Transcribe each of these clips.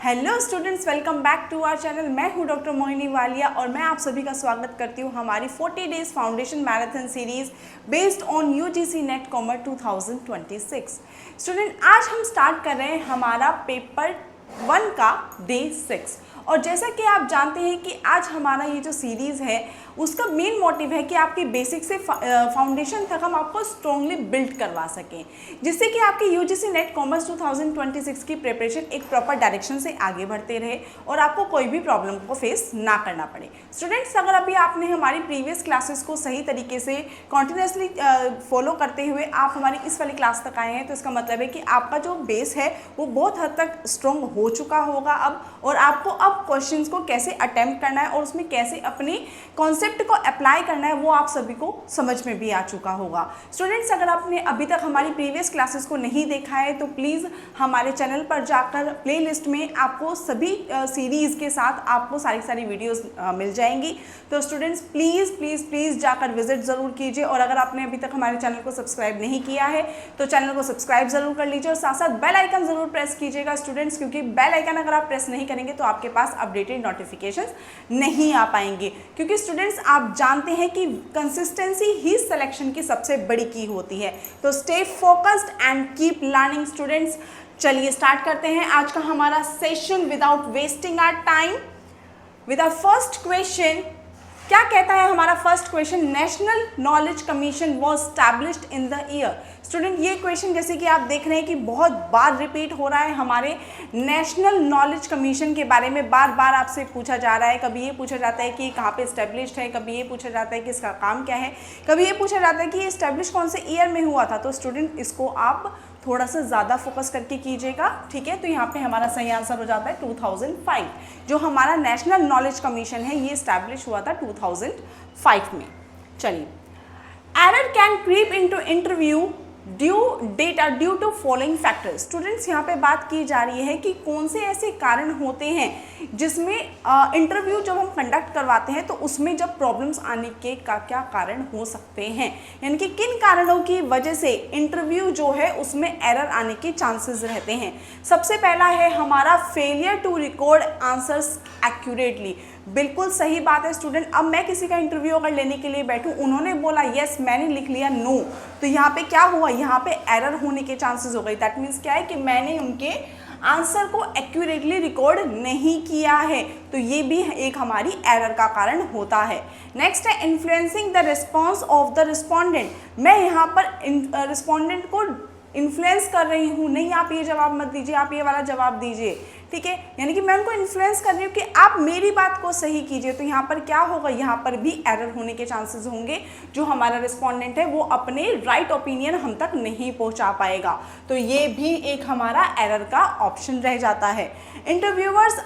Hello students, welcome back to our channel. मैं हूं doctor Mohini Walia और मैं आप सभी का स्वागत करती हूं हमारी 40 days foundation marathon series based on UGC net commerce 2026। Student, आज हम स्टार्ट कर रहे हैं हमारा पेपर 1 का डे 6। और जैसा कि आप जानते हैं कि आज हमारा ये जो सीरीज़ है उसका मेन मोटिव है कि आपकी बेसिक से फाउंडेशन तक हम आपको स्ट्रॉन्गली बिल्ड करवा सकें, जिससे कि आपकी यूजीसी नेट कॉमर्स 2026 की प्रिपरेशन एक प्रॉपर डायरेक्शन से आगे बढ़ते रहे और आपको कोई भी प्रॉब्लम को फेस ना करना पड़े। स्टूडेंट्स, अगर अभी आपने हमारी प्रीवियस क्लासेस को सही तरीके से कॉन्टिन्यूसली फॉलो करते हुए आप हमारी इस वाली क्लास तक आए हैं, तो इसका मतलब है कि आपका जो बेस है वो बहुत हद तक स्ट्रॉन्ग हो चुका होगा अब, और आपको अब क्वेश्चंस को कैसे अटेम्प्ट करना है और उसमें कैसे अपने कॉन्सेप्ट को अप्लाई करना है वो आप सभी को समझ में भी आ चुका होगा। स्टूडेंट्स, अगर आपने अभी तक हमारी प्रीवियस क्लासेस को नहीं देखा है तो प्लीज़ हमारे चैनल पर जाकर प्लेलिस्ट में आपको सभी सीरीज़ के साथ आपको सारी वीडियोस मिल जाएंगी। तो स्टूडेंट्स, प्लीज़ जाकर विजिट ज़रूर कीजिए, और अगर आपने अभी तक हमारे चैनल को सब्सक्राइब नहीं किया है तो चैनल को सब्सक्राइब ज़रूर कर लीजिए और साथ साथ बेल आइकन ज़रूर प्रेस कीजिएगा स्टूडेंट्स, क्योंकि बेल आइकन अगर आप प्रेस नहीं करेंगे तो आपके पास अपडेटेड नोटिफिकेशंस नहीं आ पाएंगे। क्योंकि स्टूडेंट्स, आप जानते हैं कि कंसिस्टेंसी ही सिलेक्शन की सबसे बड़ी की होती है। तो stay focused and keep learning students. चलिए स्टार्ट करते हैं आज का हमारा session without wasting our time with our first question. क्या कहता है हमारा first question? National knowledge commission was established in the year. Student, ये क्वेश्चन जैसे कि आप देख रहे हैं कि बहुत बार रिपीट हो रहा है। हमारे नेशनल नॉलेज कमीशन के बारे में बार बार आपसे पूछा जा रहा है। कभी ये पूछा जाता है कि कहाँ पे इस्टेब्लिश्ड है, कभी ये पूछा जाता है कि इसका काम क्या है, कभी ये पूछा जाता है कि ये इस्टेब्लिश कौन से ईयर में हुआ था। तो स्टूडेंट, इसको आप थोड़ा सा ज़्यादा फोकस करके कीजिएगा, ठीक है। तो यहाँ पे हमारा सही आंसर हो जाता है 2005। जो हमारा नेशनल नॉलेज कमीशन है ये इस्टेब्लिश हुआ था 2005 में। चलिए, error can creep into interview due to following factors. Students, यहाँ पे बात की जा रही है कि कौन से ऐसे कारण होते हैं जिसमें इंटरव्यू जब हम कंडक्ट करवाते हैं तो उसमें जब प्रॉब्लम्स आने के क्या कारण हो सकते हैं, यानी कि किन कारणों की वजह से इंटरव्यू जो है उसमें एरर आने के चांसेस रहते हैं। सबसे पहला है हमारा failure to record answers accurately. बिल्कुल सही बात है स्टूडेंट। अब मैं किसी का इंटरव्यू अगर लेने के लिए बैठूं, उन्होंने बोला यस, मैंने लिख लिया नो, तो यहाँ पे क्या हुआ, यहाँ पे एरर होने के चांसेस हो गए। दैट मीन्स क्या है कि मैंने उनके आंसर को एक्यूरेटली रिकॉर्ड नहीं किया है, तो ये भी एक हमारी एरर का कारण होता है। नेक्स्ट है influencing the response of the respondent. मैं यहाँ पर रिस्पोंडेंट को इन्फ्लुएंस कर रही हूँ, नहीं आप ये जवाब मत दीजिए, आप ये वाला जवाब दीजिए, ठीक है। यानी कि मैं उनको इन्फ्लुएंस कर रही हूँ कि आप मेरी बात को सही कीजिए। तो यहाँ पर क्या होगा, यहाँ पर भी एरर होने के चांसेस होंगे। जो हमारा रिस्पोंडेंट है वो अपने राइट ओपिनियन हम तक नहीं पहुँचा पाएगा, तो ये भी एक हमारा एरर का ऑप्शन रह जाता है। Interviews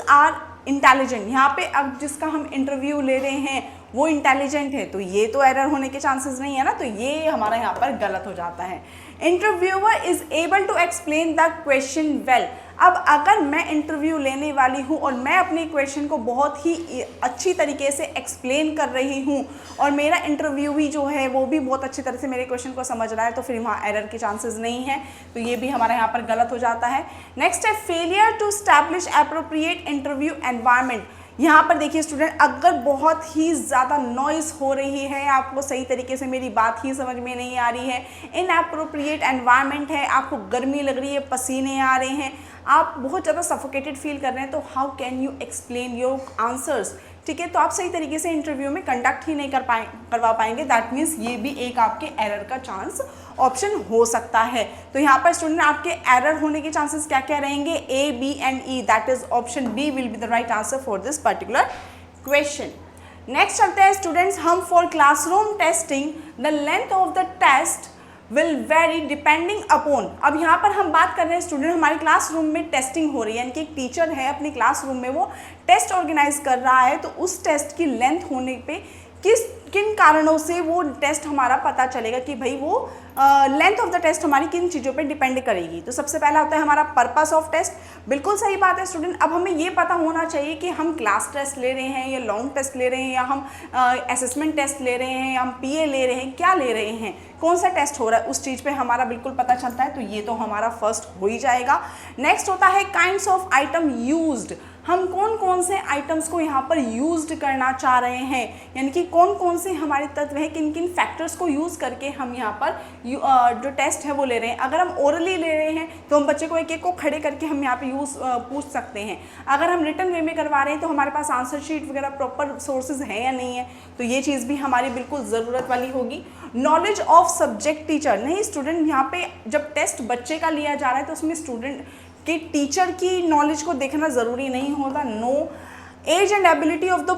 are intelligent. यहाँ पे अब जिसका हम इंटरव्यू ले रहे हैं वो इंटेलिजेंट है, तो ये तो एरर होने के चांसेस नहीं है ना, तो ये हमारा यहाँ पर गलत हो जाता है। Interviewer is able to explain the question well. अब अगर मैं इंटरव्यू लेने वाली हूँ और मैं अपने क्वेश्चन को बहुत ही अच्छी तरीके से एक्सप्लेन कर रही हूँ और मेरा इंटरव्यूवी जो है वो भी बहुत अच्छी तरह से मेरे क्वेश्चन को समझ रहा है, तो फिर वहाँ एरर के चांसेस नहीं है, तो ये भी हमारा यहाँ पर गलत हो जाता है। नेक्स्ट है failure to establish appropriate interview environment. यहाँ पर देखिए स्टूडेंट, अगर बहुत ही ज़्यादा नॉइस हो रही है, आपको सही तरीके से मेरी बात ही समझ में नहीं आ रही है, इनएप्रोप्रिएट एनवायरनमेंट है, आपको गर्मी लग रही है, पसीने आ रहे हैं, आप बहुत ज़्यादा सफोकेटेड फील कर रहे हैं, तो how can you explain your answers, ठीक है। तो आप सही तरीके से इंटरव्यू में कंडक्ट ही नहीं करवा पाएंगे। दैट मीन्स ये भी एक आपके एरर का चांस ऑप्शन हो सकता है। तो यहाँ पर स्टूडेंट आपके एरर होने के चांसेस क्या क्या रहेंगे? A, B and E. That is option B will be the right answer for this particular question. Next चलते हैं स्टूडेंट्स हम for classroom testing the length of the test will vary depending upon. अब यहाँ पर हम बात कर रहे हैं स्टूडेंट, हमारे क्लासरूम में टेस्टिंग हो रही है, यानी कि एक टीचर है अपनी क्लासरूम में वो टेस्ट ऑर्गेनाइज कर रहा है, तो उस टेस्ट की लेंथ होने पे किन कारणों से वो टेस्ट हमारा पता चलेगा कि भाई वो लेंथ ऑफ द टेस्ट हमारी किन चीज़ों पे डिपेंड करेगी। तो सबसे पहला होता है हमारा पर्पस ऑफ टेस्ट। बिल्कुल सही बात है स्टूडेंट। अब हमें ये पता होना चाहिए कि हम क्लास टेस्ट ले रहे हैं या लॉन्ग टेस्ट ले रहे हैं या हम असेसमेंट टेस्ट ले रहे हैं या हम पीए ले रहे हैं, क्या ले रहे हैं, कौन सा टेस्ट हो रहा है, उस चीज़ पे हमारा बिल्कुल पता चलता है। तो ये तो हमारा फर्स्ट हो ही जाएगा। नेक्स्ट होता है काइंड्स ऑफ आइटम यूज्ड। हम कौन कौन से आइटम्स को यहाँ पर यूज्ड करना चाह रहे हैं, यानी कि कौन कौन से हमारे तत्व हैं, किन किन फैक्टर्स को यूज़ करके हम यहाँ पर जो टेस्ट है वो ले रहे हैं। अगर हम ओरली ले रहे हैं तो हम बच्चे को एक एक को खड़े करके हम यहाँ पे पूछ सकते हैं। अगर हम रिटन वे में करवा रहे हैं तो हमारे पास आंसर शीट वगैरह प्रॉपर सोर्सेज हैं या नहीं है, तो ये चीज़ भी हमारी बिल्कुल ज़रूरत वाली होगी। Knowledge of subject teacher. नहीं स्टूडेंट, यहाँ पे जब टेस्ट बच्चे का लिया जा रहा है तो उसमें स्टूडेंट कि टीचर की नॉलेज को देखना ज़रूरी नहीं होता। No age and ability of the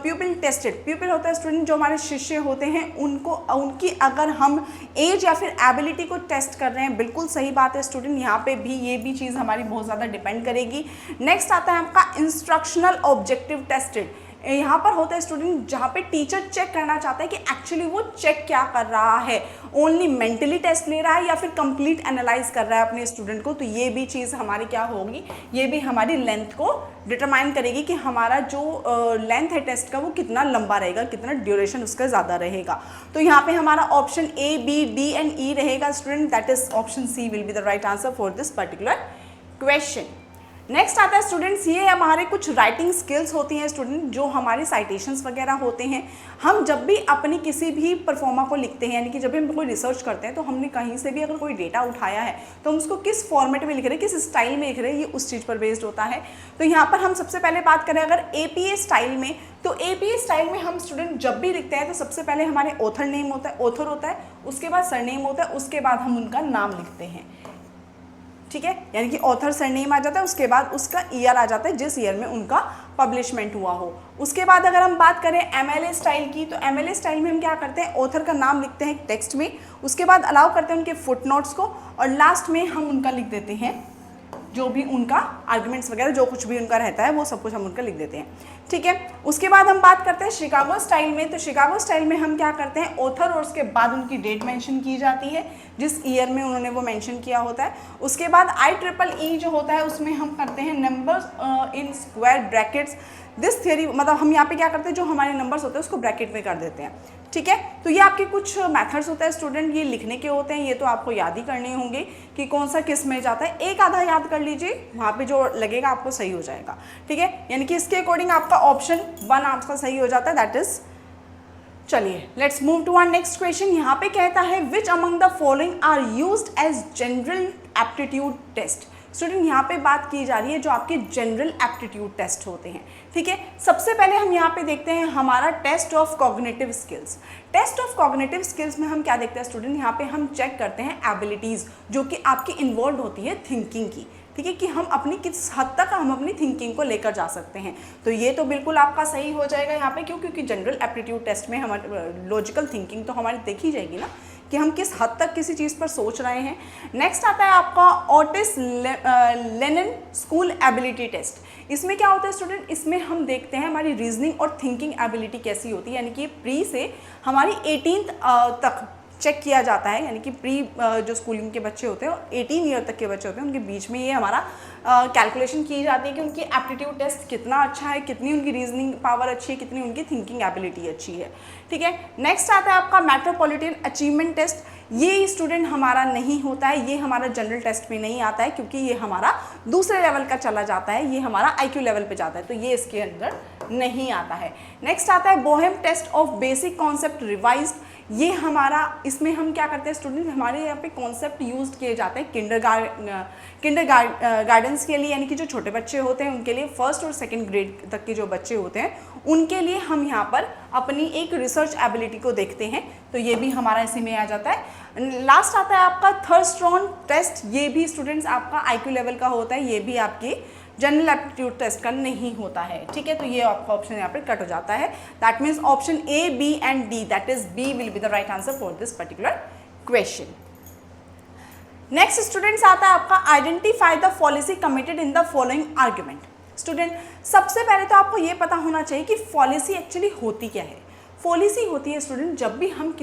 pupil tested. Pupil होता है स्टूडेंट जो हमारे शिष्य होते हैं, उनकी अगर हम एज या फिर एबिलिटी को टेस्ट कर रहे हैं, बिल्कुल सही बात है स्टूडेंट। यहाँ पे भी ये भी चीज़ हमारी बहुत ज़्यादा डिपेंड करेगी। नेक्स्ट आता है आपका इंस्ट्रक्शनल ऑब्जेक्टिव टेस्टेड। यहाँ पर होता है स्टूडेंट जहाँ पे टीचर चेक करना चाहता है कि एक्चुअली वो चेक क्या कर रहा है, ओनली मेंटली टेस्ट ले रहा है या फिर कंप्लीट एनालाइज कर रहा है अपने स्टूडेंट को। तो ये भी चीज़ हमारी क्या होगी, ये भी हमारी लेंथ को डिटरमाइन करेगी कि हमारा जो लेंथ है टेस्ट का वो कितना लंबा रहेगा, कितना ड्यूरेशन उसका ज़्यादा रहेगा। तो यहाँ पे हमारा option A, B, D and E रहेगा student. That is option C will be the right answer for this particular question. Next आता है स्टूडेंट्स, ये हमारे कुछ राइटिंग स्किल्स होती हैं स्टूडेंट, जो हमारी साइटेशंस वगैरह होते हैं। हम जब भी अपनी किसी भी परफॉर्मा को लिखते हैं, यानी कि जब भी हम कोई रिसर्च करते हैं तो हमने कहीं से भी अगर कोई डेटा उठाया है तो हम उसको किस फॉर्मेट में लिख रहे हैं, किस स्टाइल में लिख रहे हैं, ये उस चीज़ पर बेस्ड होता है। तो यहाँ पर हम सबसे पहले बात करें अगर एपीए स्टाइल में, तो एपीए स्टाइल में हम स्टूडेंट जब भी लिखते हैं तो सबसे पहले हमारे ऑथर नेम होता है, ऑथर होता है, उसके बाद सरनेम होता है, उसके बाद हम उनका नाम लिखते हैं। ठीक है, यानी कि ऑथर सरनेम आ जाता है, उसके बाद उसका ईयर आ जाता है जिस ईयर में उनका पब्लिशमेंट हुआ हो। उसके बाद अगर हम बात करें एमएलए स्टाइल की, तो एमएलए स्टाइल में हम क्या करते हैं, ऑथर का नाम लिखते हैं टेक्स्ट में, उसके बाद अलाउ करते हैं उनके फुटनोट्स को, और लास्ट में हम उनका लिख देते हैं जो भी उनका आर्गुमेंट्स वगैरह जो कुछ भी उनका रहता है वो सब कुछ हम उनका लिख देते हैं। ठीक है, उसके बाद हम बात करते हैं शिकागो स्टाइल में। तो शिकागो स्टाइल में हम क्या करते हैं, ऑथर और उसके बाद उनकी डेट मेंशन की जाती है जिस ईयर में उन्होंने वो मेंशन किया होता है। उसके बाद IEEE जो होता है उसमें हम करते हैं numbers in square brackets. This theory मतलब हम यहाँ पे क्या करते हैं, जो हमारे नंबर्स होते हैं उसको ब्रैकेट में कर देते हैं। ठीक है, तो ये आपके कुछ मेथड्स होते हैं स्टूडेंट, ये लिखने के होते हैं, ये तो आपको याद ही करने होंगे कि कौन सा किस में जाता है। एक आधा याद कर लीजिए, वहाँ पे जो लगेगा आपको सही हो जाएगा। ठीक है, यानी कि इसके अकॉर्डिंग आपका ऑप्शन 1 आपका सही हो जाता है, दैट इज। चलिए let's move to our next question. यहाँ पे कहता है which among the following are used as general aptitude test. Student यहाँ पे बात की जा रही है जो आपके जनरल एप्टीट्यूड टेस्ट होते हैं। ठीक है, सबसे पहले हम यहाँ पे देखते हैं हमारा test of cognitive skills. Test of cognitive skills में हम क्या देखते हैं स्टूडेंट, यहाँ पे हम चेक करते हैं एबिलिटीज़ जो कि आपकी इन्वॉल्व होती है थिंकिंग की। ठीक है, कि हम अपनी किस हद तक हम अपनी थिंकिंग को लेकर जा सकते हैं। तो ये तो बिल्कुल आपका सही हो जाएगा यहाँ पे, क्यों, क्योंकि जनरल एप्टीट्यूड टेस्ट में हमारी लॉजिकल थिंकिंग तो हमारी देखी जाएगी ना, कि हम किस हद तक किसी चीज़ पर सोच रहे हैं। नेक्स्ट आता है आपका Otis Lennon school ability test. इसमें क्या होता है स्टूडेंट, इसमें हम देखते हैं हमारी रीजनिंग और थिंकिंग एबिलिटी कैसी होती है, यानी कि प्री से हमारी 18th तक चेक किया जाता है, यानी कि प्री जो स्कूलिंग के बच्चे होते हैं और 18 ईयर तक के बच्चे होते हैं उनके बीच में ये हमारा कैलकुलेशन की जाती है कि उनकी एप्टीट्यूड टेस्ट कितना अच्छा है, कितनी उनकी रीजनिंग पावर अच्छी है, कितनी उनकी थिंकिंग एबिलिटी अच्छी है। ठीक है, नेक्स्ट आता है आपका मेट्रोपॉलिटन अचीवमेंट टेस्ट। ये स्टूडेंट हमारा नहीं होता है, ये हमारा जनरल टेस्ट में नहीं आता है, क्योंकि ये हमारा दूसरे लेवल का चला जाता है, ये हमारा IQ लेवल पे जाता है, तो ये इसके अंदर नहीं आता है। नेक्स्ट आता है Boehm test of basic concept revised. ये हमारा, इसमें हम क्या करते हैं स्टूडेंट, हमारे यहाँ पे कॉन्सेप्ट यूज किए जाते हैं किंडर गार्डन्स के लिए, यानी कि जो छोटे बच्चे होते हैं उनके लिए, फर्स्ट और सेकंड ग्रेड तक के जो बच्चे होते हैं उनके लिए हम यहाँ पर अपनी एक रिसर्च एबिलिटी को देखते हैं, तो ये भी हमारा इसी में आ जाता है। लास्ट आता है आपका थर्स्टॉन टेस्ट। ये भी स्टूडेंट्स आपका IQ लेवल का होता है, ये भी आपकी जनरल एप्टीट्यूड टेस्ट का नहीं होता है। ठीक है, तो ये आपका ऑप्शन यहाँ पे कट हो जाता है। That means option A, B and D, that is B will be the right answer for this particular question. Next students आता है आपका identify the fallacy committed in the following argument. Student सबसे पहले तो आपको ये पता होना चाहिए कि पॉलिसी एक्चुअली होती क्या है। पॉलिसी होती है स्टूडेंट जब भी हम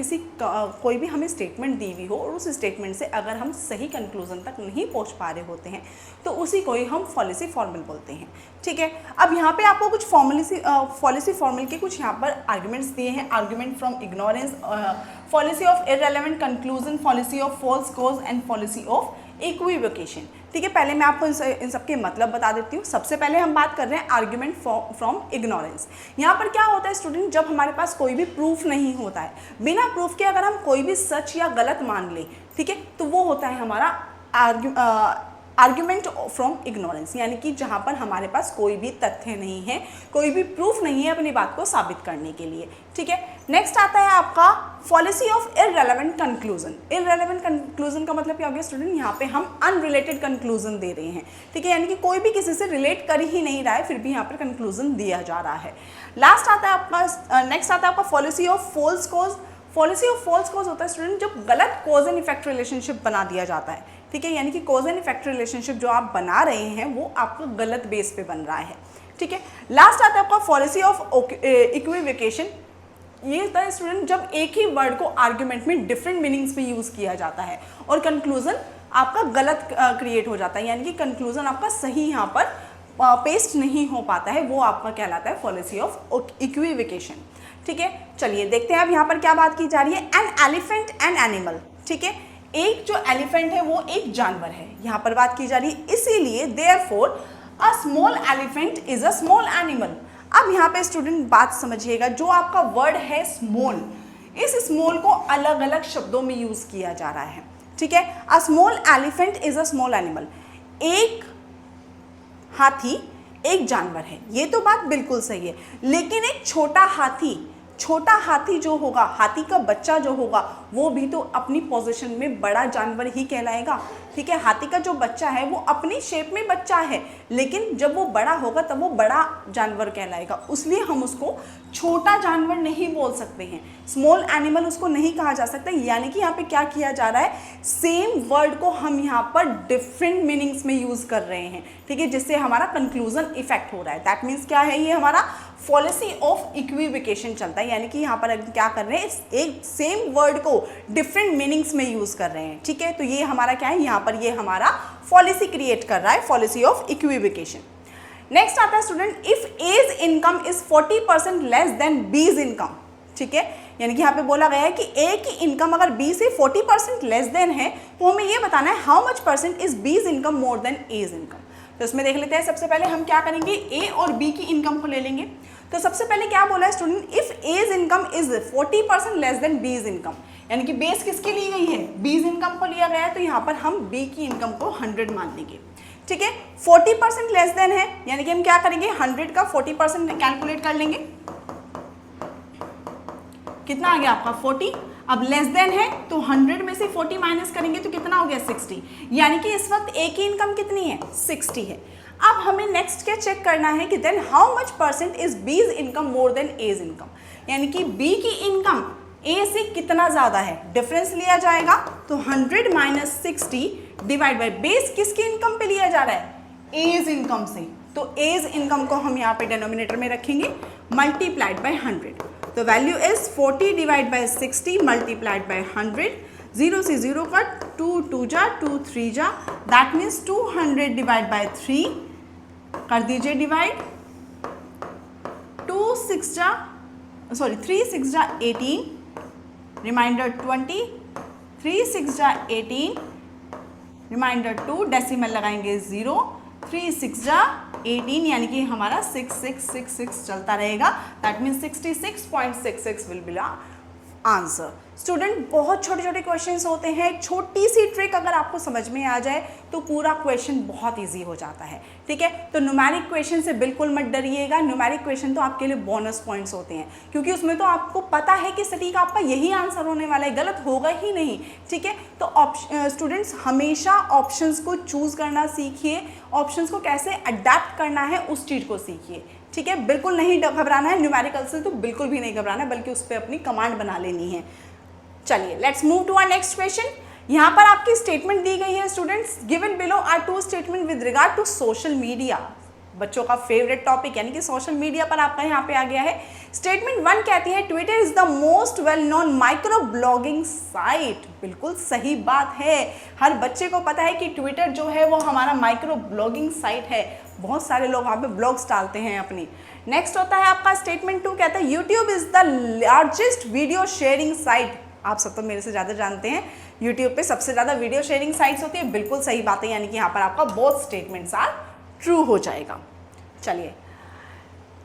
कोई भी हमें स्टेटमेंट दी हुई हो और उस स्टेटमेंट से अगर हम सही कंक्लूजन तक नहीं पहुंच पा रहे होते हैं तो उसी को ही हम पॉलिसी फॉर्मल बोलते हैं। ठीक है, अब यहाँ पे आपको कुछ पॉलिसी फॉर्मल के कुछ यहाँ पर आर्ग्यूमेंट्स दिए हैं। Argument from ignorance, fallacy of irrelevant conclusion, fallacy of false cause and fallacy of equivocation. ठीक है, पहले मैं आपको इन सब के मतलब बता देती हूँ। सबसे पहले हम बात कर रहे हैं आर्ग्यूमेंट फ्रॉम इग्नोरेंस। यहाँ पर क्या होता है स्टूडेंट, जब हमारे पास कोई भी प्रूफ नहीं होता है, बिना प्रूफ के अगर हम कोई भी सच या गलत मान ले, ठीक है, तो वो होता है हमारा आर्ग्यूमेंट फ्रॉम इग्नोरेंस, यानी कि जहाँ पर हमारे पास कोई भी तथ्य नहीं है, कोई भी प्रूफ नहीं है अपनी बात को साबित करने के लिए। ठीक है, नेक्स्ट आता है आपका policy of irrelevant conclusion. Irrelevant conclusion का मतलब क्या हो गया स्टूडेंट, यहाँ पे हम अनरिलेटेड कंक्लूजन दे रहे हैं। ठीक है, यानी कि कोई भी किसी से रिलेट कर ही नहीं रहा है, फिर भी यहाँ पर कंक्लूजन दिया जा रहा है। लास्ट आता है आपका, नेक्स्ट आता है आपका policy of false cause. Policy of false cause होता है स्टूडेंट जब गलत कॉज एंड इफेक्ट रिलेशनशिप बना दिया जाता है। ठीक है, यानी कि कॉज एंड इफेक्ट रिलेशनशिप जो आप बना रहे हैं वो आपका गलत बेस पे बन रहा है। ठीक है, लास्ट आता है आपका पॉलिसी ऑफ इक्विवोकेशन। ये होता है स्टूडेंट जब एक ही वर्ड को आर्ग्यूमेंट में डिफरेंट मीनिंग्स में यूज किया जाता है और कंक्लूजन आपका गलत क्रिएट हो जाता है, यानी कि कंक्लूजन आपका सही यहाँ पर पेस्ट नहीं हो पाता है, वो आपका कहलाता है पॉलिसी ऑफ इक्विवोकेशन। ठीक है, चलिए देखते हैं अब यहाँ पर क्या बात की जा रही है। An elephant and animal. ठीक है, एक जो एलिफेंट है वो एक जानवर है, यहाँ पर बात की जा रही है, इसीलिए therefore a small elephant is a small animal. अब यहाँ पे स्टूडेंट बात समझिएगा, जो आपका वर्ड है स्मॉल, इस स्मॉल को अलग अलग शब्दों में यूज किया जा रहा है। ठीक है, a small elephant is a small animal, एक हाथी एक जानवर है, ये तो बात बिल्कुल सही है, लेकिन एक छोटा हाथी जो होगा, हाथी का बच्चा जो होगा, वो भी तो अपनी पोजीशन में बड़ा जानवर ही कहलाएगा। ठीक है, हाथी का जो बच्चा है वो अपनी शेप में बच्चा है, लेकिन जब वो बड़ा होगा तब वो बड़ा जानवर कहलाएगा, इसलिए हम उसको छोटा जानवर नहीं बोल सकते हैं, स्मॉल एनिमल उसको नहीं कहा जा सकता। यानी कि यहाँ पे क्या किया जा रहा है, सेम वर्ड को हम यहाँ पर डिफरेंट मीनिंग्स में यूज कर रहे हैं। ठीक है, जिससे हमारा कंक्लूजन इफेक्ट हो रहा है। दैट मीन्स क्या है, ये हमारा पॉलिसी ऑफ इक्विवोकेशन चलता है, यानी कि यहाँ पर क्या कर रहे हैं, एक सेम वर्ड को डिफरेंट मीनिंग्स में यूज कर रहे हैं। ठीक है, तो ये हमारा क्या है, यहाँ पर ये हमारा पॉलिसी क्रिएट कर रहा है, पॉलिसी ऑफ इक्विवोकेशन। नेक्स्ट आता है student, if A's income is 40% less than B's income. ठीक है, यानी कि यहाँ पे बोला गया है कि ए की इनकम अगर बी से 40% लेस देन है तो हमें ये बताना है how much percent is B's income more than A's income. तो इसमें देख लेते हैं, सबसे पहले हम क्या करेंगे, ए और बी की इनकम को ले लेंगे। तो सबसे पहले क्या बोला है student, if A's income is 40% less than B's income, यानी कि बेस किसकी ली गई है, बीज इनकम को लिया गया है, तो यहाँ पर हम बी की इनकम को 100 मान लेंगे। ठीक है, 40% लेस देन है, यानी कि हम क्या करेंगे, 100 का 40% कैलकुलेट कर लेंगे, कितना आ गया आपका 40। अब लेस देन है तो 100 में से 40 माइनस करेंगे तो कितना हो गया 60, यानी कि इस वक्त ए की इनकम कितनी है, 60 है। अब हमें नेक्स्ट क्या चेक करना है कि then how much percent is B's income more than A's income, यानी कि बी की इनकम ए से कितना ज़्यादा है, डिफरेंस लिया जाएगा। तो 100 माइनस 60 डिवाइड बाई बेस किसकी इनकम पे लिया जा रहा है, एज इनकम से, तो एज इनकम को हम यहाँ पे डिनोमिनेटर में रखेंगे, मल्टीप्लाइड बाई 100, तो value is 40 divide by 60 multiplied by 100, 0 से 0 का 2 2 जा 2 3 जा, दैट मीन्स 200 डिवाइड बाई 3 कर दीजिए डिवाइड, 3 6 जा 18, रिमाइंडर 20, 3 6 जा 18, रिमाइंडर 2, डेसिमल लगाएंगे 0, 3 6 जा 18, यानी कि हमारा 6666 चलता रहेगा, that means 66.66 will be the answer. Student बहुत छोटे छोटे क्वेश्चंस होते हैं, छोटी सी ट्रिक अगर आपको समझ में आ जाए तो पूरा क्वेश्चन बहुत इजी हो जाता है। ठीक है, तो न्यूमेरिक क्वेश्चन से बिल्कुल मत डरिएगा, न्यूमेरिक क्वेश्चन तो आपके लिए बोनस पॉइंट्स होते हैं, क्योंकि उसमें तो आपको पता है कि सटीक आपका यही आंसर होने वाला है, गलत होगा ही नहीं। ठीक है, तो स्टूडेंट्स हमेशा ऑप्शंस को चूज करना सीखिए, ऑप्शंस को कैसे अडेप्ट करना है उस चीज़ को सीखिए। ठीक है, बिल्कुल नहीं घबराना है, न्यूमेरिकल से तो बिल्कुल भी नहीं घबराना है, बल्कि उस पर अपनी कमांड बना लेनी है। चलिए let's move to our next question. यहाँ पर आपकी स्टेटमेंट दी गई है students, given below are two statement with regard to social media. बच्चों का फेवरेट टॉपिक यानी कि सोशल मीडिया पर आपका यहाँ पे आ गया है। स्टेटमेंट 1 कहती है Twitter is the most well known micro blogging site. बिल्कुल सही बात है, हर बच्चे को पता है कि ट्विटर जो है वो हमारा माइक्रो ब्लॉगिंग साइट है, बहुत सारे लोग वहाँ पे ब्लॉग्स डालते हैं अपनी। नेक्स्ट होता है आपका स्टेटमेंट 2 कहता है YouTube is the largest video sharing site. आप सब तो मेरे से ज़्यादा जानते हैं यूट्यूब पे सबसे ज़्यादा वीडियो शेयरिंग साइट्स होती है। बिल्कुल सही बात है, यानी कि यहाँ पर आपका बोथ स्टेटमेंट्स आर ट्रू हो जाएगा। चलिए,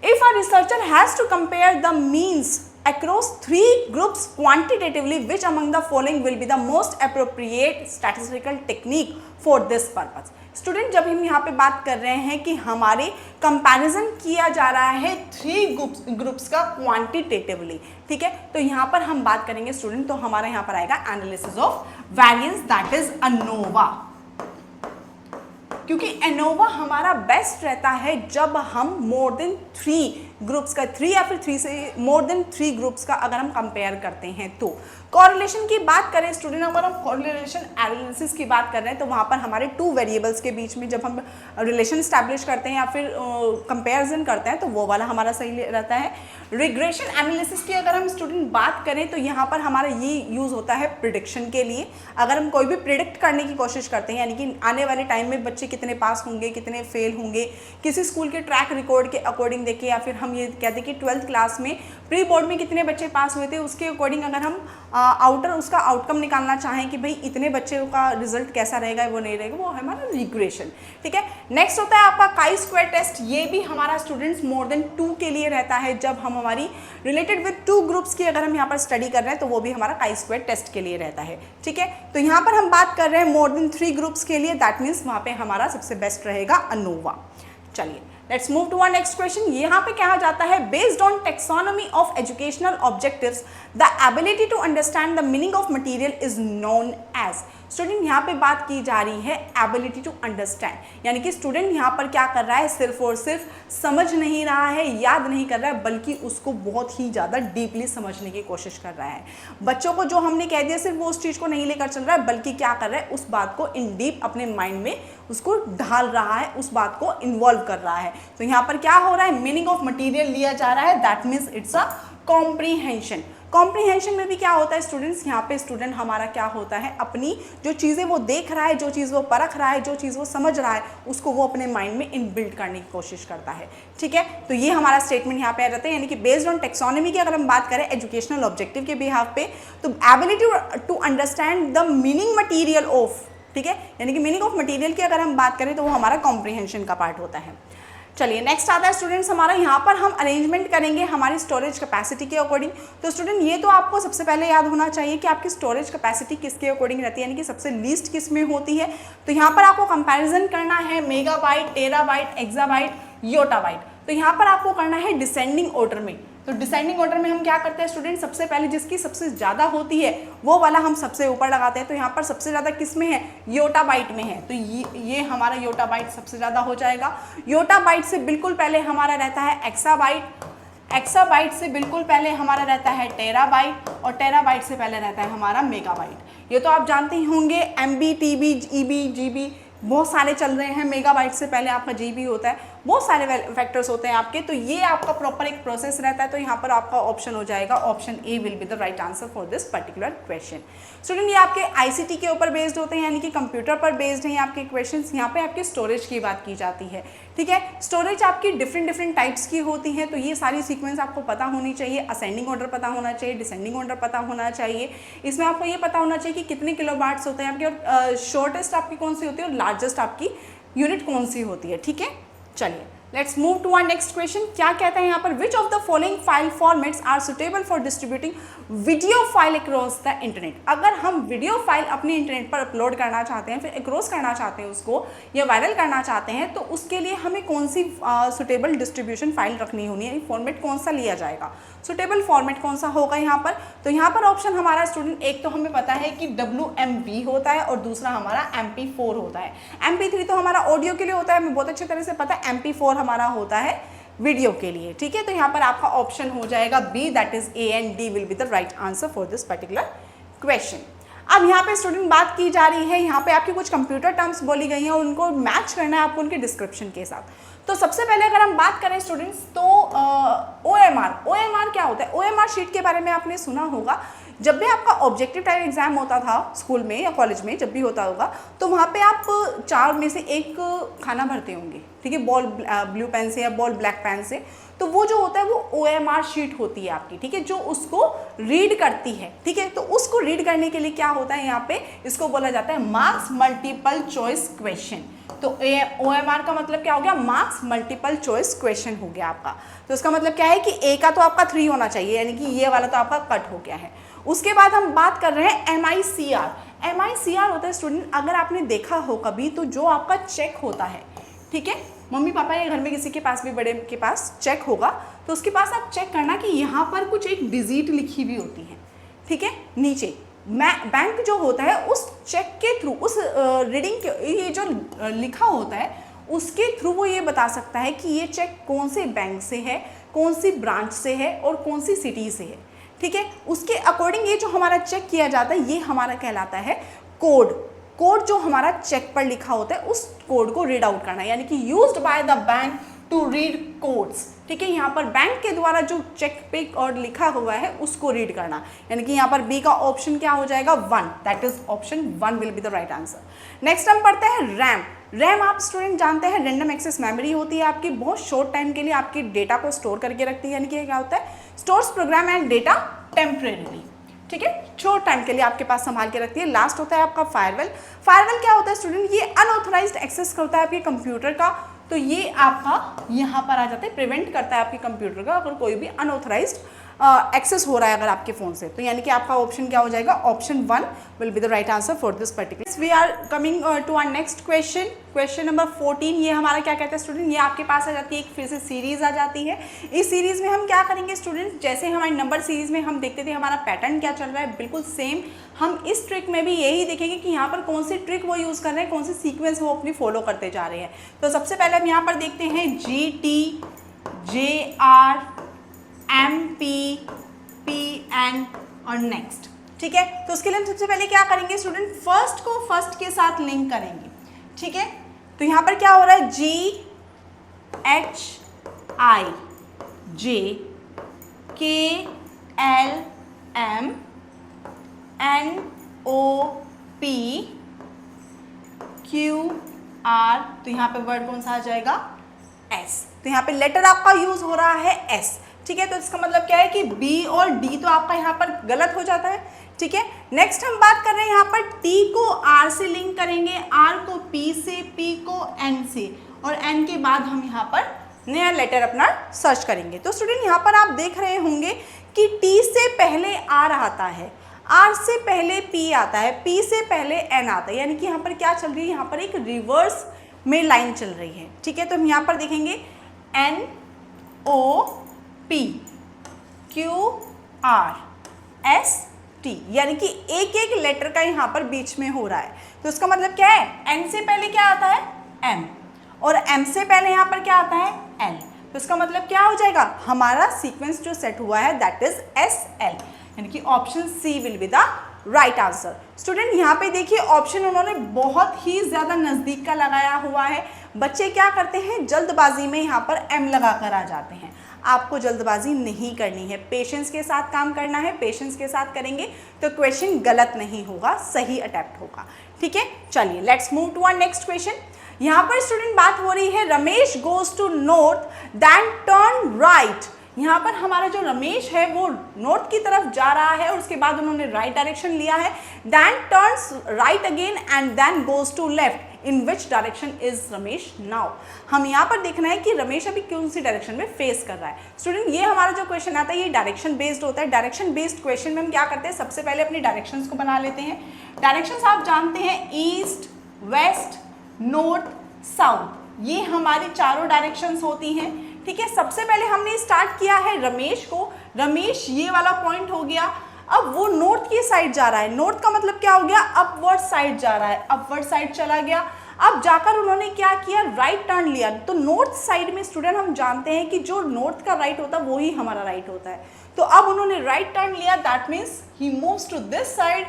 if a researcher has to compare the means across 3 groups quantitatively, which among the following will be the most appropriate statistical technique for this purpose? Student, जब हम यहाँ पे बात कर रहे हैं कि हमारे कंपैरिजन किया जा रहा है 3 ग्रुप्स का क्वांटिटेटिवली, ठीक है, तो यहाँ पर हम बात करेंगे स्टूडेंट, तो हमारा यहाँ पर आएगा analysis of variance, that is ANOVA. क्योंकि एनोवा हमारा बेस्ट रहता है जब हम मोर देन 3 ग्रुप्स का 3 या फिर 3 से मोर देन 3 ग्रुप्स का अगर हम कंपेयर करते हैं तो। कॉरिलेशन की बात करें स्टूडेंट, अगर हम कॉरिलेशन एनालिसिस की बात कर रहे हैं तो वहाँ पर हमारे 2 वेरिएबल्स के बीच में जब हम रिलेशन स्टैब्लिश करते हैं या फिर कंपेरिजन करते हैं तो वो वाला हमारा सही रहता है। रिग्रेशन एनालिसिस की अगर हम स्टूडेंट बात करें तो यहाँ पर हमारा ये यूज़ होता है प्रिडिक्शन के लिए। अगर हम कोई भी प्रिडिक्ट करने की कोशिश करते हैं, यानी कि आने वाले टाइम में बच्चे कितने पास होंगे, कितने फेल होंगे, किसी स्कूल के ट्रैक रिकॉर्ड के अकॉर्डिंग देखें, या फिर हम ये कहते हैं कि 12th क्लास में प्री बोर्ड में कितने बच्चे पास हुए थे, उसके अकॉर्डिंग अगर हम आउटर उसका आउटकम निकालना चाहें कि भाई इतने बच्चों का रिजल्ट कैसा रहेगा, वो नहीं रहेगा, वो है हमारा रिग्रेशन। ठीक है, नेक्स्ट होता है आपका काई स्क्वायर टेस्ट। ये भी हमारा स्टूडेंट्स मोर देन 2 के लिए रहता है। जब हम हमारी रिलेटेड विद 2 ग्रुप्स की अगर हम यहाँ पर स्टडी कर रहे हैं तो वो भी हमारा काई स्क्वायर टेस्ट के लिए रहता है। ठीक है, तो यहाँ पर हम बात कर रहे हैं मोर देन 3 ग्रुप्स के लिए, दैट मीन्स वहाँ पे हमारा सबसे बेस्ट रहेगा अनोवा। चलिए, let's move to our next question. यहाँ पे कहा जाता है based on taxonomy of educational objectives the ability to understand the meaning of material is known as. Student, यहाँ पे बात की जा रही है एबिलिटी टू अंडरस्टैंड, यानी कि स्टूडेंट यहाँ पर क्या कर रहा है, सिर्फ और सिर्फ समझ नहीं रहा है, याद नहीं कर रहा है, बल्कि उसको बहुत ही ज़्यादा डीपली समझने की कोशिश कर रहा है। बच्चों को जो हमने कह दिया सिर्फ वो उस चीज़ को नहीं लेकर चल रहा है, बल्कि क्या कर रहा है, उस बात को इन डीप अपने माइंड में उसको ढाल रहा है, उस बात को इन्वॉल्व कर रहा है। तो यहाँ पर क्या हो रहा है, मीनिंग ऑफ मटीरियल लिया जा रहा है, that means it's a comprehension. Comprehension में भी क्या होता है स्टूडेंट्स, यहाँ पे स्टूडेंट हमारा क्या होता है, अपनी जो चीज़ें वो देख रहा है, जो चीज़ वो परख रहा है, जो चीज़ वो समझ रहा है, उसको वो अपने माइंड में इनबिल्ट करने की कोशिश करता है। ठीक है, तो ये हमारा स्टेटमेंट यहाँ पे आ जाता है, यानी कि बेस्ड ऑन टेक्सोनॉमी की अगर हम बात करें एजुकेशनल ऑब्जेक्टिव के बिहाफ पे, तो ability to understand the meaning material of, ठीक है, यानी कि मीनिंग ऑफ मटीरियल की अगर हम बात करें तो वो हमारा कॉम्प्रीहेंशन का पार्ट होता है। चलिए, नेक्स्ट आता है स्टूडेंट्स हमारा, यहाँ पर हम अरेंजमेंट करेंगे हमारी स्टोरेज कैपेसिटी के अकॉर्डिंग। तो स्टूडेंट, ये तो आपको सबसे पहले याद होना चाहिए कि आपकी स्टोरेज कैपेसिटी किसके अकॉर्डिंग रहती है, यानी कि सबसे लीस्ट किस में होती है। तो यहाँ पर आपको कंपैरिजन करना है मेगाबाइट, टेराबाइट, एक्साबाइट, योटाबाइट। तो यहाँ पर आपको करना है डिसेंडिंग ऑर्डर में। तो डिसेंडिंग ऑर्डर में हम क्या करते हैं स्टूडेंट, सबसे पहले जिसकी सबसे ज़्यादा होती है वो वाला हम सबसे ऊपर लगाते हैं। तो यहाँ पर सबसे ज़्यादा किस में है, योटाबाइट में है, तो ये हमारा योटाबाइट सबसे ज़्यादा हो जाएगा। योटाबाइट से बिल्कुल पहले हमारा रहता है एक्साबाइट, एक्साबाइट से बिल्कुल पहले हमारा रहता है टेराबाइट, और टेराबाइट से पहले रहता है हमारा मेगाबाइट। ये तो आप जानते ही होंगे, MB, TB, EB, GB बहुत सारे चल रहे हैं। मेगाबाइट से पहले आपका GB होता है, बहुत सारे फैक्टर्स होते हैं आपके। तो ये आपका प्रॉपर एक प्रोसेस रहता है। तो यहाँ पर आपका ऑप्शन हो जाएगा, option A will be the right answer for this particular question. Student, ये आपके ICT के ऊपर बेस्ड होते हैं, यानी कि कंप्यूटर पर बेस्ड हैं आपके क्वेश्चंस। यहाँ पे आपकी स्टोरेज की बात की जाती है। ठीक है, स्टोरेज आपकी डिफरेंट टाइप्स की होती है। तो ये सारी सीक्वेंस आपको पता होनी चाहिए। असेंडिंग ऑर्डर पता होना चाहिए, डिसेंडिंग ऑर्डर पता होना चाहिए। इसमें आपको ये पता होना चाहिए कि कितने किलोवाट्स होते हैं आपके, और शॉर्टेस्ट आपकी कौन सी होती है और लार्जेस्ट आपकी यूनिट कौन सी होती है। ठीक है, चलिए, let's move to our next question. क्या कहता है यहाँ पर, which of the following file formats are suitable for distributing video file across the internet. अगर हम वीडियो फाइल अपने इंटरनेट पर अपलोड करना चाहते हैं, फिर अक्रॉस करना चाहते हैं उसको, या वायरल करना चाहते हैं, तो उसके लिए हमें कौन सी सुटेबल डिस्ट्रीब्यूशन फाइल रखनी होनी है, फॉर्मेट कौन सा लिया जाएगा, सुटेबल फॉर्मेट कौन सा होगा यहाँ पर। तो यहाँ पर ऑप्शन हमारा स्टूडेंट, एक तो हमें पता है कि WMV होता है और दूसरा हमारा MP4 होता है। MP3 तो हमारा ऑडियो के लिए होता है, हमें बहुत अच्छी तरह से पता है। MP4 हमारा होता है वीडियो के लिए। ठीक है, तो यहाँ पर आपका ऑप्शन हो जाएगा B, that is A and D will be the right answer for this particular question. अब यहाँ पे स्टूडेंट बात की जा रही है, यहाँ पे आपकी कुछ कंप्यूटर टर्म्स बोली गई हैं, उनको मैच करना है आपको उनके डिस्क्रिप्शन के साथ। तो सबसे पहले अगर हम बात करें स्टूडेंट्स तो OMR क्या होता है? OMR शीट के बारे में आपने सुना होगा। जब भी आपका ऑब्जेक्टिव टाइप एग्जाम होता था स्कूल में या कॉलेज में, जब भी होता होगा, तो वहाँ पे आप 4 में से एक खाना भरते होंगे, ठीक है, बॉल ब्लू पेन से या बॉल ब्लैक पेन से। तो वो जो होता है वो OMR शीट होती है आपकी, ठीक है, जो उसको रीड करती है, ठीक है। तो उसको रीड करने के लिए क्या होता है यहाँ पे, इसको बोला जाता है मार्क्स मल्टीपल चॉइस क्वेश्चन। तो OMR का मतलब क्या हो गया? मार्क्स मल्टीपल चॉइस क्वेश्चन हो गया आपका। तो उसका मतलब क्या है कि A का तो आपका 3 होना चाहिए, यानी कि ये वाला तो आपका कट हो गया है। उसके बाद हम बात कर रहे हैं MICR। MICR होता है स्टूडेंट, अगर आपने देखा हो कभी, तो जो आपका चेक होता है, ठीक है, मम्मी पापा या घर में किसी के पास भी, बड़े के पास चेक होगा, तो उसके पास आप चेक करना कि यहाँ पर कुछ एक डिजिट लिखी हुई होती है, ठीक है, नीचे। बैंक जो होता है उस चेक के थ्रू, उस रीडिंग के, ये जो लिखा होता है उसके थ्रू वो ये बता सकता है कि ये चेक कौन से बैंक से है, कौन सी ब्रांच से है और कौन सी सिटी से है, ठीक है। उसके अकॉर्डिंग ये जो हमारा चेक किया जाता है ये हमारा कहलाता है कोड। कोड जो हमारा चेक पर लिखा होता है उस कोड को रीड आउट करना, यानी कि used by the bank to read codes, ठीक है। यहाँ पर बैंक के द्वारा जो चेक पे और लिखा हुआ है उसको रीड करना, यानी कि यहाँ पर बी का ऑप्शन क्या हो जाएगा? 1, that is option 1 will be the right answer. Next हम पढ़ते हैं रैम। रैम आप स्टूडेंट जानते हैं रैंडम एक्सेस मेमोरी होती है आपकी, बहुत शॉर्ट टाइम के लिए आपकी डेटा को स्टोर करके रखती है, यानी कि क्या होता है? Stores program and data temporarily, ठीक है, शॉर्ट टाइम के लिए आपके पास संभाल के रखती है। लास्ट होता है आपका फायरवेल। फायरवेल क्या होता है स्टूडेंट? ये अनऑथराइज्ड एक्सेस करता है आपके कंप्यूटर का, तो ये आपका यहाँ पर आ जाता है, प्रिवेंट करता है आपके कंप्यूटर का अगर कोई भी अनऑथराइज्ड एक्सेस हो रहा है अगर आपके फ़ोन से। तो यानी कि आपका ऑप्शन क्या हो जाएगा? Option 1 will be the right answer for this particular. We are coming to our next question, question number 14। ये हमारा क्या कहता है स्टूडेंट? ये आपके पास आ जाती है, एक फिर से सीरीज आ जाती है। इस सीरीज में हम क्या करेंगे स्टूडेंट? जैसे हमारी नंबर सीरीज में हम देखते थे हमारा पैटर्न क्या चल रहा है, बिल्कुल सेम हम इस ट्रिक में भी यही देखेंगे कि यहाँ पर कौन सी ट्रिक वो यूज़ कर रहे हैं, कौन सी सीक्वेंस वो अपनी फॉलो करते जा रहे हैं। तो सबसे पहले हम यहाँ पर देखते हैं GT, JR, MP, PN और नेक्स्ट, ठीक है। तो उसके लिए हम सबसे पहले क्या करेंगे स्टूडेंट? फर्स्ट को फर्स्ट के साथ लिंक करेंगे, ठीक है। तो यहाँ पर क्या हो रहा है? GHI, J, K, L, M, N, O, P, Q, R। तो यहाँ पे वर्ड कौन सा आ जाएगा? S। तो यहाँ पे लेटर आपका यूज हो रहा है S, ठीक है। तो इसका मतलब क्या है कि B और D तो आपका यहाँ पर गलत हो जाता है, ठीक है। नेक्स्ट हम बात कर रहे हैं यहाँ पर T को R से लिंक करेंगे, R को P से, P को N से, और N के बाद हम यहाँ पर नया लेटर अपना सर्च करेंगे। तो स्टूडेंट यहाँ पर आप देख रहे होंगे कि T से पहले R आता है, R से पहले P आता है, P से पहले N आता है, यानी कि यहाँ पर क्या चल रही है? यहाँ पर एक रिवर्स में लाइन चल रही है, ठीक है। तो हम यहाँ पर देखेंगे N, O, P, Q, R, S, T, यानी कि एक एक लेटर का यहाँ पर बीच में हो रहा है। तो इसका मतलब क्या है? N से पहले क्या आता है? M, और M से पहले यहाँ पर क्या आता है? L। तो इसका मतलब क्या हो जाएगा? हमारा सीक्वेंस जो सेट हुआ है दैट इज SL, यानी कि option C will be the right answer. Student यहाँ पे देखिए ऑप्शन उन्होंने बहुत ही ज़्यादा नज़दीक का लगाया हुआ है। बच्चे क्या करते हैं? जल्दबाजी में यहाँ पर M लगा कर आ जाते हैं। आपको जल्दबाजी नहीं करनी है, पेशेंस के साथ काम करना है। पेशेंस के साथ करेंगे तो क्वेश्चन गलत नहीं होगा, सही अटेम्प्ट होगा, ठीक है। चलिए let's move to our next question. यहाँ पर स्टूडेंट बात हो रही है Ramesh goes to north then turn right. यहाँ पर हमारा जो रमेश है वो नॉर्थ की तरफ जा रहा है और उसके बाद उन्होंने राइट डायरेक्शन लिया है, then turns right again and then goes to left. In which direction is Ramesh now? हम यहाँ पर देखना है कि रमेश अभी कौन सी डायरेक्शन में फेस कर रहा है। स्टूडेंट ये हमारा जो क्वेश्चन आता है ये डायरेक्शन बेस्ड होता है। डायरेक्शन बेस्ड क्वेश्चन में हम क्या करते हैं? सबसे पहले अपनी डायरेक्शंस को बना लेते हैं। डायरेक्शंस आप जानते हैं ईस्ट, वेस्ट, नॉर्थ, साउथ, ये हमारी चारों डायरेक्शंस होती हैं, ठीक है। सबसे पहले हमने स्टार्ट किया है रमेश को, रमेश ये वाला पॉइंट हो गया। अब वो नॉर्थ की साइड जा रहा है, नॉर्थ का मतलब क्या हो गया? अपवर्ड साइड जा रहा है, अपवर्ड साइड चला गया। अब जाकर उन्होंने क्या किया? राइट टर्न लिया। तो नॉर्थ साइड में स्टूडेंट हम जानते हैं कि जो नॉर्थ का राइट होता है वो ही हमारा राइट होता है। तो अब उन्होंने राइट टर्न लिया, that means he moves to this side.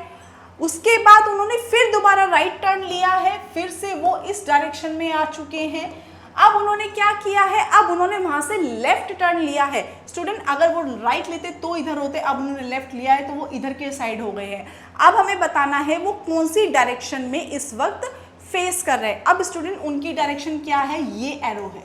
उसके बाद उन्होंने फिर दोबारा राइट टर्न लिया है, फिर से वो इस डायरेक्शन में आ चुके हैं। अब उन्होंने क्या किया है, अब उन्होंने वहां से लेफ्ट टर्न लिया है। स्टूडेंट अगर वो राइट लेते तो इधर होते, अब उन्होंने लेफ्ट लिया है तो वो इधर के साइड हो गए हैं। अब हमें बताना है वो कौन सी डायरेक्शन में इस वक्त फेस कर रहे हैं। अब स्टूडेंट उनकी डायरेक्शन क्या है, ये एरो है,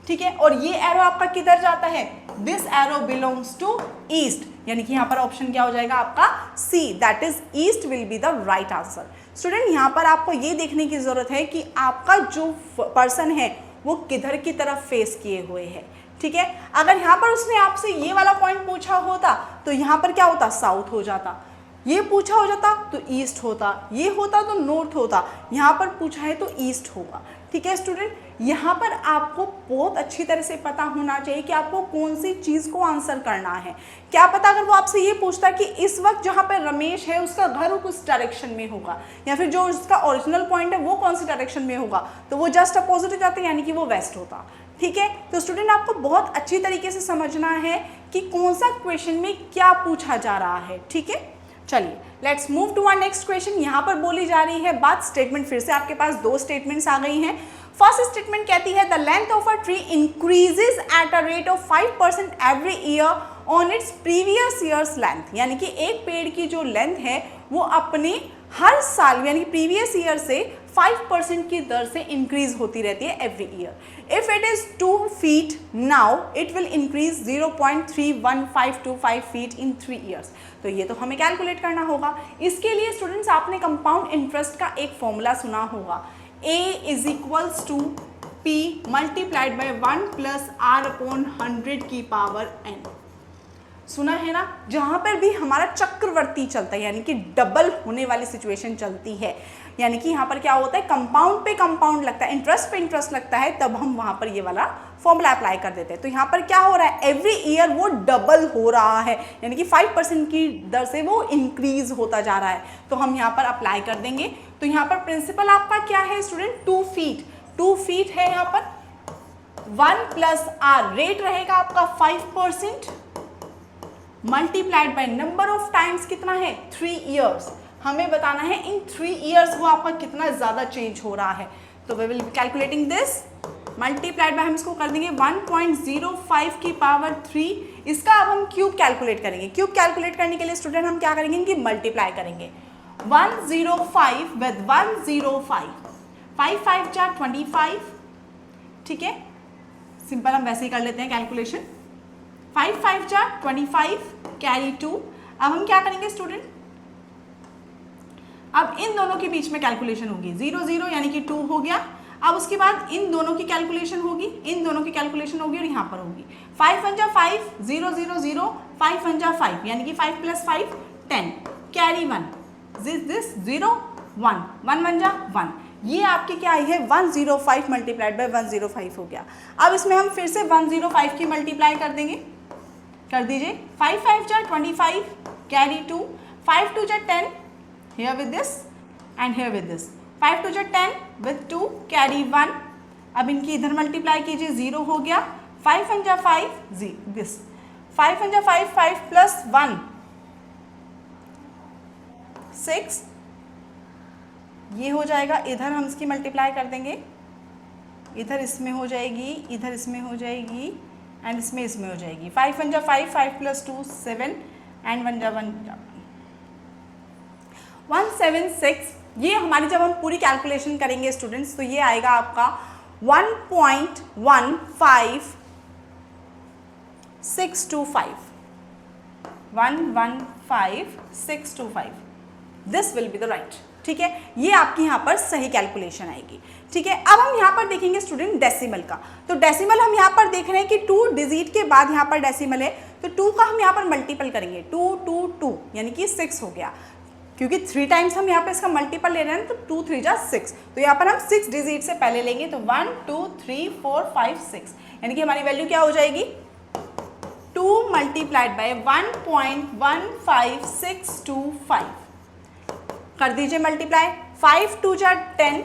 ठीक है, और ये एरो आपका किधर जाता है, this arrow belongs to east, यानी कि यहाँ पर ऑप्शन क्या हो जाएगा आपका C, that is east will be the right answer. Student यहाँ पर आपको ये देखने की जरूरत है कि आपका जो पर्सन है वो किधर की तरफ फेस किए हुए है, ठीक है। अगर यहाँ पर उसने आपसे ये वाला पॉइंट पूछा होता तो यहाँ पर क्या होता, साउथ हो जाता, ये पूछा हो जाता तो ईस्ट होता, ये होता तो नॉर्थ होता, यहाँ पर पूछा है तो ईस्ट होगा, ठीक है। स्टूडेंट यहाँ पर आपको बहुत अच्छी तरह से पता होना चाहिए कि आपको कौन सी चीज़ को आंसर करना है। क्या पता अगर वो आपसे ये पूछता कि इस वक्त जहाँ पर रमेश है उसका घर उस डायरेक्शन में होगा, या फिर जो उसका ओरिजिनल पॉइंट है वो कौन सी डायरेक्शन में होगा, तो वो जस्ट अपोजिट हो जाता, यानी कि वो वेस्ट होता, ठीक है। तो स्टूडेंट आपको बहुत अच्छी तरीके से समझना है कि कौन सा क्वेश्चन में क्या पूछा जा रहा है, ठीक है। चलिए let's move to our next question. यहाँ पर बोली जा रही है बात स्टेटमेंट, फिर से आपके पास दो स्टेटमेंट्स आ गई हैं। फर्स्ट स्टेटमेंट कहती है the length of a tree increases at a rate of 5% every year on its previous years length, यानी कि एक पेड़ की जो लेंथ है वो अपने हर साल यानी कि प्रीवियस ईयर से 5% की दर से इंक्रीज होती रहती है every year. If it is 2 feet now it will increase 0.31525 feet in 3 years। तो ये तो हमें कैलकुलेट करना होगा। इसके लिए स्टूडेंट्स आपने कंपाउंड इंटरेस्ट का एक फॉर्मूला सुना होगा, A is equals to P multiplied by 1 plus R upon 100 की पावर n। सुना है ना, जहाँ पर भी हमारा चक्रवर्ती चलता है यानी कि डबल होने वाली सिचुएशन चलती है, यानी कि यहाँ पर क्या होता है, कंपाउंड पे कंपाउंड लगता है, इंटरेस्ट पे इंटरेस्ट लगता है, तब हम वहाँ पर ये वाला फॉर्मूला अप्लाई कर देते हैं। तो यहाँ पर क्या हो रहा है, एवरी ईयर वो डबल हो रहा है, यानी कि 5% की दर से वो इंक्रीज होता जा रहा है। तो हम यहाँ पर अप्लाई कर देंगे। तो यहाँ पर प्रिंसिपल आपका क्या है स्टूडेंट, 2 feet है। यहाँ पर 1 प्लस R रेट रहेगा आपका 5% multiplied by number of times कितना है, 3 years। हमें बताना है इन 3 years वो आपका कितना ज्यादा चेंज हो रहा है। तो we will be calculating this, multiplied by हम इसको कर देंगे 1.05 की पावर 3। इसका अब हम क्यूब कैलकुलेट करेंगे। क्यूब कैलकुलेट करने के लिए स्टूडेंट हम क्या करेंगे, इनकी मल्टीप्लाई करेंगे। 105 विद 105, 5 5 जा 25, ठीक है। सिंपल हम वैसे ही कर लेते हैं कैलकुलेशन। 5 5 जा 25 कैरी 2। अब हम क्या करेंगे स्टूडेंट, अब इन दोनों के बीच में कैलकुलेशन होगी, 0 0 यानी कि 2 हो गया। अब उसके बाद इन दोनों की कैलकुलेशन होगी, इन दोनों की कैलकुलेशन होगी और यहाँ पर होगी। 5 1 जा 5, 0 0 0, 5 1 जा 5 यानी कि 5 प्लस 5 10 कैरी 1, दिस 0 1, 1 1 जा 1। ये आपकी क्या आई है, 105 मल्टीप्लाइड बाय 105 हो गया। अब इसमें हम फिर से 105 की मल्टीप्लाई कर देंगे, कर दीजिए। 5 5 जा 25 कैरी 2, 5 2 जा 10 here with this and here with this, 5 2 जा 10 with 2 कैरी 1। अब इनकी इधर मल्टीप्लाई कीजिए, 0 हो गया। 5 1 जा 5 दिस, 5 1 जा 5, 5 प्लस 1 6, ये हो जाएगा। इधर हम इसकी मल्टीप्लाई कर देंगे, इधर इसमें हो जाएगी, इधर इसमें हो जाएगी एंड इसमें हो जाएगी। 5 1 जा 5, 5 प्लस 2 7 एंड 1 जा 1 176। ये हमारी जब हम पूरी कैलकुलेशन करेंगे स्टूडेंट्स तो ये आएगा आपका 1.15625, 1.15625। This will be the right, ठीक है। ये आपकी यहाँ पर सही कैलकुलेशन आएगी, ठीक है। अब हम यहाँ पर देखेंगे स्टूडेंट डेसिमल का। तो डेसिमल हम यहाँ पर देख रहे हैं कि 2 डिजिट के बाद यहाँ पर डेसिमल है, तो 2 का हम यहाँ पर मल्टीपल करेंगे, 2 2 2 यानी कि 6 हो गया। क्योंकि 3 टाइम्स हम यहाँ पे इसका मल्टीपल ले रहे हैं तो 2 3 जा 6, तो यहाँ पर हम 6 डिजिट से पहले लेंगे। तो 1 2 3 4 5 6 यानी कि हमारी वैल्यू क्या हो जाएगी, 2 मल्टीप्लाइड बाय 1.15625। कर दीजिए मल्टीप्लाई। 5 2 जा 10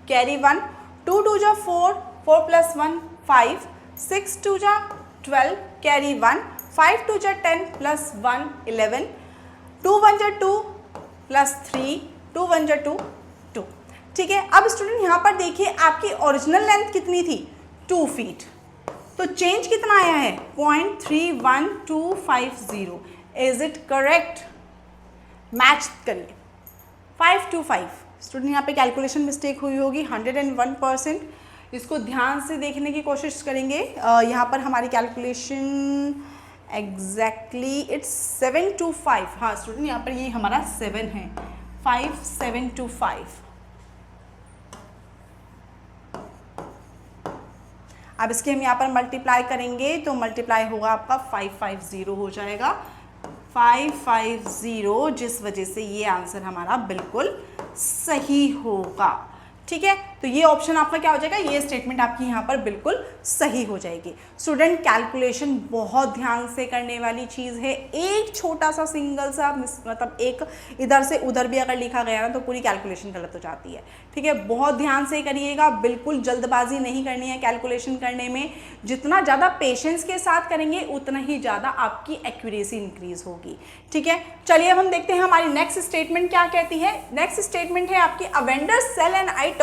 कैरी 1, 2 2 जा 4, 4 प्लस 1 5, 6 2 जा 12 कैरी 1, 5 2 जा 10 प्लस 1 11, 2 1 जा 2, प्लस 3, 2 1 जा 2, 2। ठीक है, अब स्टूडेंट यहाँ पर देखिए आपकी ओरिजिनल लेंथ कितनी थी, 2 फीट, तो चेंज कितना आया है, 0.31250। Is it correct? मैच करिए 5 to 5। स्टूडेंट यहाँ पे कैलकुलेशन मिस्टेक हुई होगी 101%। इसको ध्यान से देखने की कोशिश करेंगे। यहाँ पर हमारी कैलकुलेशन एग्जैक्टली इट्स 7 to 5। हाँ स्टूडेंट, यहाँ पर ये हमारा 7 है, 5 7 to 5। अब इसके हम यहाँ पर मल्टीप्लाई करेंगे तो मल्टीप्लाई होगा आपका 550 हो जाएगा, 550, जिस वजह से ये आंसर हमारा बिल्कुल सही होगा। ठीक है, तो ये ऑप्शन आपका क्या हो जाएगा, ये स्टेटमेंट आपकी यहाँ पर बिल्कुल सही हो जाएगी। स्टूडेंट कैलकुलेशन बहुत ध्यान से करने वाली चीज़ है। एक छोटा सा सिंगल सा मतलब एक इधर से उधर भी अगर लिखा गया ना तो पूरी कैलकुलेशन गलत हो जाती है। ठीक है, बहुत ध्यान से करिएगा, बिल्कुल जल्दबाजी नहीं करनी है कैलकुलेशन करने में। जितना ज़्यादा पेशेंस के साथ करेंगे उतना ही ज़्यादा आपकी एक्यूरेसी इंक्रीज होगी। ठीक है, चलिए अब हम देखते हैं हमारी नेक्स्ट स्टेटमेंट क्या कहती है। नेक्स्ट स्टेटमेंट है आपकी, a vendor sell an item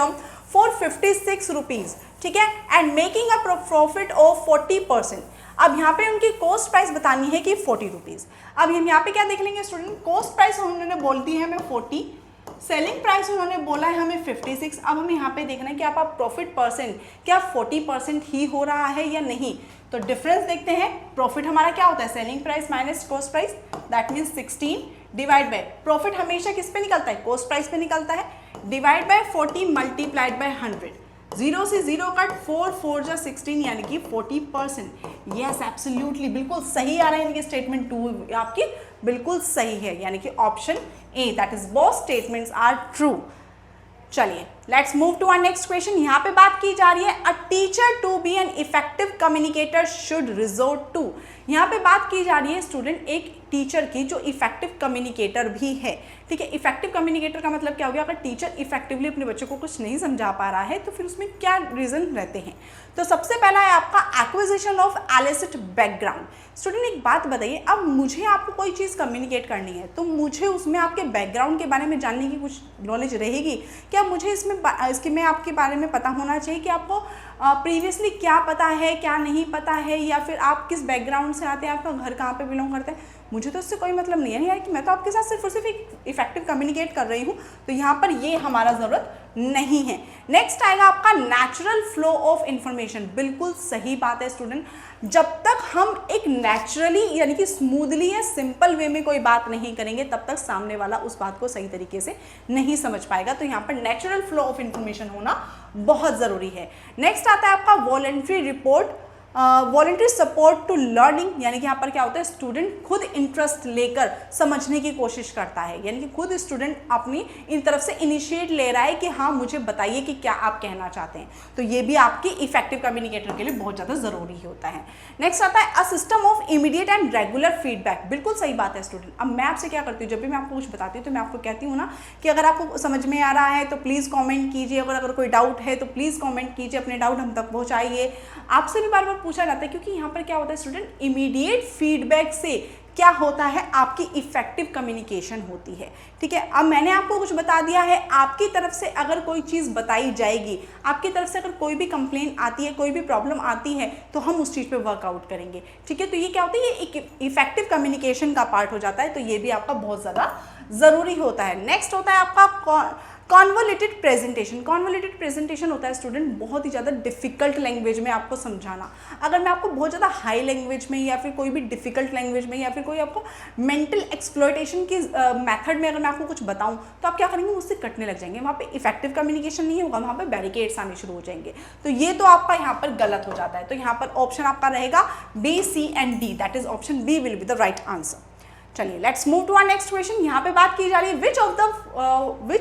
for 56 rupees, ठीक है, and making a profit of 40%। अब यहाँ पे उनकी कॉस्ट प्राइस बतानी है कि 40 रुपीज़। अब हम यहाँ पे क्या देख लेंगे स्टूडेंट, कॉस्ट प्राइस उन्होंने बोल दी है हमें 40, सेलिंग प्राइस उन्होंने बोला है हमें 56। अब हमें यहाँ पे देखना है कि आप प्रॉफिट परसेंट क्या 40% ही हो रहा है या नहीं। तो डिफरेंस देखते हैं, प्रॉफिट हमारा क्या होता है, selling price minus cost price, that means 16 divide by, profit हमेशा किस पे निकलता है, कॉस्ट प्राइस पे निकलता है, डिवाइड बाय 40 मल्टीप्लाइड बाय 100। 0 से 0 कट, 4 4 जा 16 यानी कि 40%। यस एब्सोल्युटली, बिल्कुल सही आ रहा है, यानी कि स्टेटमेंट 2 आपकी बिल्कुल सही है, यानी कि option A, that is both statements are true. चलिए let's move to our next question. यहाँ पे बात की जा रही है, a teacher to be an effective communicator should resort to. यहाँ पे बात की जा रही है स्टूडेंट एक टीचर की जो इफेक्टिव कम्युनिकेटर भी है। ठीक है, इफेक्टिव कम्युनिकेटर का मतलब क्या हो गया, अगर टीचर इफेक्टिवली अपने बच्चों को कुछ नहीं समझा पा रहा है तो फिर उसमें क्या रीजन रहते हैं। तो सबसे पहला है आपका acquisition of elicit background. Student एक बात बताइए, अब मुझे आपको कोई चीज़ कम्युनिकेट करनी है तो मुझे उसमें आपके बैकग्राउंड के बारे में जानने की कुछ नॉलेज रहेगी क्या, मुझे इसमें आपके बारे में पता होना चाहिए कि आपको प्रीवियसली क्या पता है क्या नहीं पता है, या फिर आप किस बैकग्राउंड से आते हैं, आपका घर कहाँ पे बिलोंग करते हैं। मुझे तो इससे कोई मतलब नहीं है यार कि मैं तो आपके साथ सिर्फ और सिर्फ एक इफेक्टिव कम्युनिकेट कर रही हूँ, तो यहाँ पर ये हमारा ज़रूरत नहीं है। नेक्स्ट आएगा आपका नेचुरल फ्लो ऑफ इंफॉर्मेशन। बिल्कुल सही बात है स्टूडेंट, जब तक हम एक नेचुरली यानी कि स्मूथली या सिंपल वे में कोई बात नहीं करेंगे तब तक सामने वाला उस बात को सही तरीके से नहीं समझ पाएगा। तो यहाँ पर नेचुरल फ्लो ऑफ इंफॉर्मेशन होना बहुत ज़रूरी है। नेक्स्ट आता है आपका voluntary report, voluntary support to learning, यानी कि यहाँ पर क्या होता है, स्टूडेंट खुद इंटरेस्ट लेकर समझने की कोशिश करता है, यानी कि खुद स्टूडेंट अपनी इन तरफ से इनिशिएट ले रहा है कि हाँ मुझे बताइए कि क्या आप कहना चाहते हैं। तो ये भी आपकी इफेक्टिव कम्युनिकेटर के लिए बहुत ज़्यादा ज़रूरी होता है। नेक्स्ट आता है a system of immediate and regular feedback. बिल्कुल सही बात है स्टूडेंट। अब मैं आपसे क्या करती हूँ, जब भी मैं आपको कुछ बताती हूँ तो मैं आपको कहती हूँ ना कि अगर आपको समझ में आ रहा है तो प्लीज़ कॉमेंट कीजिए, अगर कोई डाउट है तो प्लीज़ कॉमेंट कीजिए, अपने डाउट हम तक पहुँचाइए। आपसे भी बार बार पूछा जाता है क्योंकि यहाँ पर क्या होता है स्टूडेंट, इमीडिएट फीडबैक से क्या होता है, आपकी इफेक्टिव कम्युनिकेशन होती है। ठीक है, अब मैंने आपको कुछ बता दिया है, आपकी तरफ से अगर कोई चीज़ बताई जाएगी, आपकी तरफ से अगर कोई भी कंप्लेन आती है, कोई भी प्रॉब्लम आती है तो हम उस चीज़ पे वर्कआउट करेंगे। ठीक है, तो ये क्या होता है, ये एक इफेक्टिव कम्युनिकेशन का पार्ट हो जाता है, तो ये भी आपका बहुत ज़्यादा ज़रूरी होता है। नेक्स्ट होता है आपका कॉन्वोल्यूटेड प्रेजेंटेशन। कॉन्वोल्यूटेड प्रेजेंटेशन होता है स्टूडेंट बहुत ही ज़्यादा डिफिकल्ट लैंग्वेज में आपको समझाना। अगर मैं आपको बहुत ज़्यादा हाई लैंग्वेज में या फिर कोई भी डिफिकल्ट लैंग्वेज में या फिर कोई आपको मेंटल एक्सप्लॉयटेशन की मेथड में अगर मैं आपको कुछ बताऊं तो आप क्या करेंगे, मुझसे कटने लग जाएंगे, वहाँ पे इफेक्टिव कम्युनिकेशन नहीं होगा, वहाँ पे बैरिकेड्स आने शुरू हो जाएंगे। तो ये तो आपका यहाँ पर गलत हो जाता है। तो यहाँ पर ऑप्शन आपका रहेगा B, C and D, that is option B will be the right answer. चलिए let's move to our next question. यहाँ पे बात की जा रही है which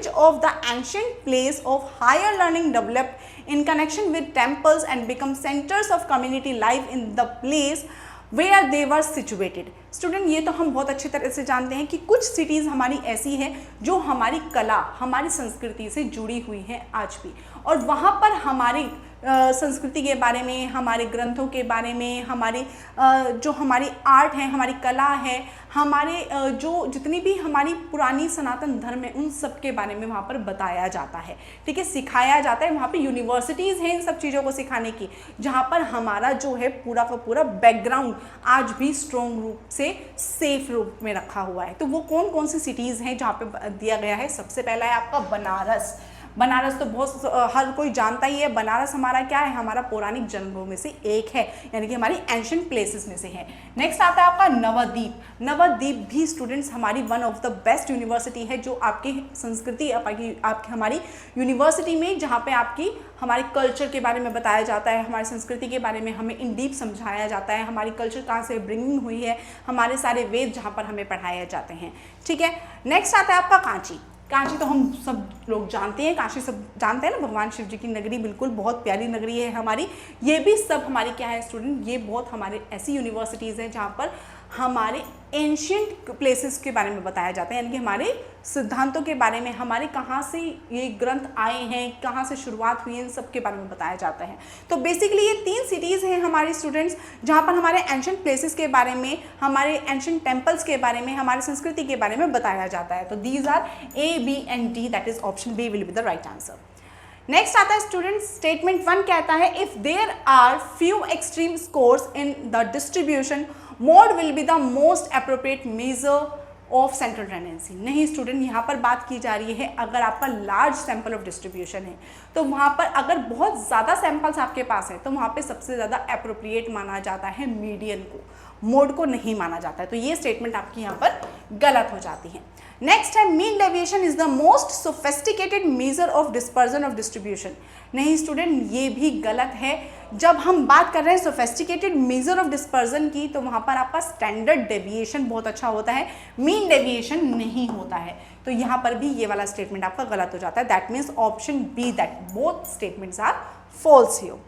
of the ancient place of higher learning developed in connection with temples and become centres of community life in the place where they were situated. Student ये तो हम बहुत अच्छी तरह से जानते हैं कि कुछ सिटीज़ हमारी ऐसी हैं जो हमारी कला, हमारी संस्कृति से जुड़ी हुई हैं आज भी, और वहाँ पर हमारी संस्कृति के बारे में, हमारे ग्रंथों के बारे में, हमारी जो हमारी आर्ट है, हमारी कला है, हमारे जो जितनी भी हमारी पुरानी सनातन धर्म है, उन सब के बारे में वहाँ पर बताया जाता है, ठीक है, सिखाया जाता है। वहाँ पे यूनिवर्सिटीज़ हैं इन सब चीज़ों को सिखाने की, जहाँ पर हमारा जो है पूरा का पूरा बैकग्राउंड आज भी स्ट्रॉन्ग रूप से सेफ रूप में रखा हुआ है। तो वो कौन कौन सी सिटीज़ हैं जहाँ पे दिया गया है? सबसे पहला है आपका बनारस। बनारस तो बहुत हर कोई जानता ही है। बनारस हमारा क्या है? हमारा पौराणिक जन्मों में से एक है, यानी कि हमारी एंशिएंट प्लेसेस में से है। नेक्स्ट आता है आपका नवद्वीप। नवद्वीप भी स्टूडेंट्स हमारी one of the best university है, जो आपकी संस्कृति आपकी हमारी यूनिवर्सिटी में, जहाँ पे आपकी हमारे कल्चर के बारे में बताया जाता है, हमारी संस्कृति के बारे में हमें इन डीप समझाया जाता है, हमारी कल्चर कहाँ से ब्रिंगिंग हुई है, हमारे सारे वेद जहाँ पर हमें पढ़ाए जाते हैं, ठीक है। नेक्स्ट आता है आपका कांची। कांची तो हम सब लोग जानते हैं, काशी सब जानते हैं ना, भगवान शिव जी की नगरी, बिल्कुल बहुत प्यारी नगरी है हमारी। ये भी सब हमारी क्या है स्टूडेंट, ये बहुत हमारे ऐसी यूनिवर्सिटीज़ हैं जहाँ पर हमारे एंशिएंट प्लेसेस के बारे में बताया जाता है, यानी कि हमारे सिद्धांतों के बारे में, हमारे कहाँ से ये ग्रंथ आए हैं, कहाँ से शुरुआत हुई है, इन सब के बारे में बताया जाता है। तो बेसिकली ये 3 सिटीज़ हैं हमारी स्टूडेंट्स, जहाँ पर हमारे एंशिएंट प्लेसेस के बारे में, हमारे एंशिएंट टेम्पल्स के बारे में, हमारी संस्कृति के बारे में बताया जाता है। तो these are A, B and D, that is option B will be the right answer. Next आता है स्टूडेंट स्टेटमेंट 1 कहता है if there are few extreme scores in the distribution mode will be the most appropriate measure of central tendency. नहीं student, यहाँ पर बात की जा रही है अगर आपका लार्ज सैंपल ऑफ डिस्ट्रीब्यूशन है, तो वहाँ पर अगर बहुत ज़्यादा सैंपल्स आपके पास है, तो वहाँ पे सबसे ज़्यादा अप्रोप्रिएट माना जाता है मीडियन को, मोड को नहीं माना जाता है। तो ये स्टेटमेंट आपकी यहाँ पर गलत हो जाती है। नेक्स्ट है mean deviation is the most sophisticated measure of dispersion of distribution. नहीं स्टूडेंट, ये भी गलत है। जब हम बात कर रहे हैं सोफिस्टिकेटेड मेजर ऑफ डिस्पर्जन की, तो वहाँ पर आपका स्टैंडर्ड डेविएशन बहुत अच्छा होता है, मीन डेविएशन नहीं होता है। तो यहाँ पर भी ये वाला स्टेटमेंट आपका गलत हो जाता है। That means option B, that both statements are false here.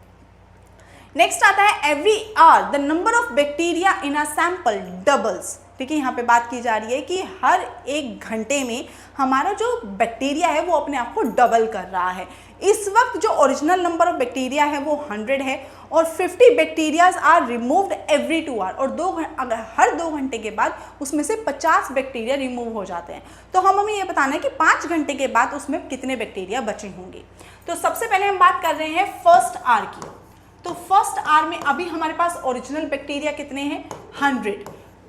Next आता है every hour the number of bacteria in a sample doubles. ठीक है, यहाँ पे बात की जा रही है कि हर 1 घंटे में हमारा जो बैक्टीरिया है वो अपने आप को डबल कर रहा है। इस वक्त जो ओरिजिनल नंबर ऑफ बैक्टीरिया है वो 100 है और 50 bacterias are removed every 2 hour, और हर 2 घंटे के बाद उसमें से 50 बैक्टीरिया रिमूव हो जाते हैं। तो हमें ये बताना है कि 5 घंटे के बाद उसमें कितने बैक्टीरिया बचे होंगे। तो सबसे पहले हम बात कर रहे हैं फर्स्ट आवर की। तो फर्स्ट आवर में अभी हमारे पास ओरिजिनल बैक्टीरिया कितने हैं? 100,